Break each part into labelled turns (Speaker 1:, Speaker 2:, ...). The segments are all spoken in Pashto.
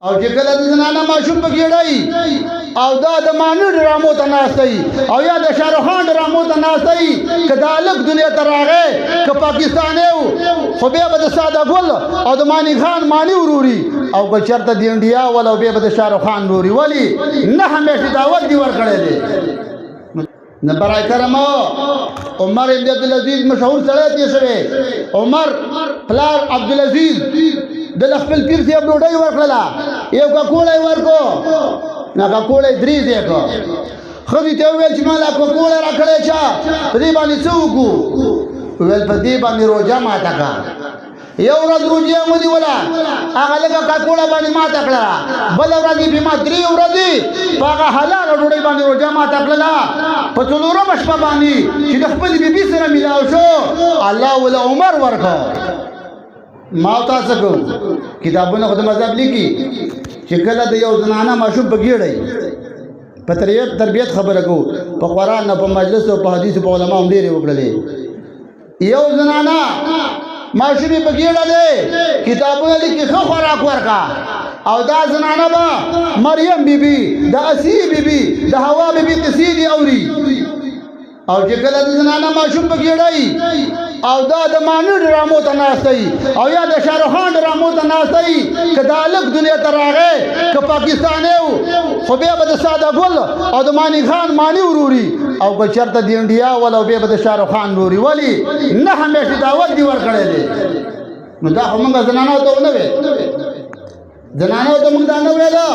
Speaker 1: او چې کله د زنانه ماشوم پکې ډای او دا د مانو ډرامو ته ناستئ او یا د شاهرخ خان ډرامو ته ناستئ که دا هلک دنیا ته راغی که پاکستانی و خو بیا به د ساده ګل او د مانی خان مانی وروري او که چېرته د انډیا ول او بیا به د شاهرخ خان وروري ولې نه همیشه دعوت دې ورکړی دی نه برای کرمو عمر ابن عبدالعزیز مشهور سړی تېر شوی عمر پلار عبدالعزیز د خپل پیر صاحب ډوډۍ ورکړله یو ککوړی ورکو نه ککوړی درې ځای کړه ښځې ته وویل چې ما لا ککوړی راکړی چا په دې باندې څه وکړو وویل په دې باندې روژه ماته کړه یو ورځ روژه یې ونیوله هغه لږه ککوړه باندې ماته کړله بله ورځ یې بیا ما 3 ورځې په هغه حلاله ډوډۍ باندې روژه ماته کړله په 4مه شپه باندې چې د خپلې بیبي سره میلاو شو الله وله عمر ورکړ ما تاسو کو کتابونه خود مذهب لیکي چې کله د یو زنانه ماشوم په ګیړی په تربیت خبره کو په قرآن نه په مجلس او په حدیث په علما هم ډېرې وکړلې یو زنانه ماشوم په ګیړه دی کتابونه لیکي ښه خوراک ورکا او دا زنانه به مریم بیبي د اسی بیبي د حوا بیبي قصې دي اوري او چې کله د زنانه ماشوم په ګیړی او دا د مانو ډرامو ته ناستئ او یا د شاهرخ خان ډرامو ته ناستئ که دا هلک دنیا ته راغی که پاکستانی و خو بیا به د ساده ګل او د مانی خان مانی وروري او که چېرته د انډیا ول او بیا به د شاهرخ خان وروري ولې نه همیشه دعوت دې ورکړی دی نو دا خو موږ زنانو ته ونه ویل زنانو ته موږ دا نه ویله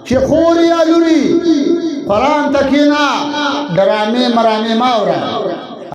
Speaker 1: چې خور یا لوري قرآن ته کښېنه ډرامې مرامې مه اوره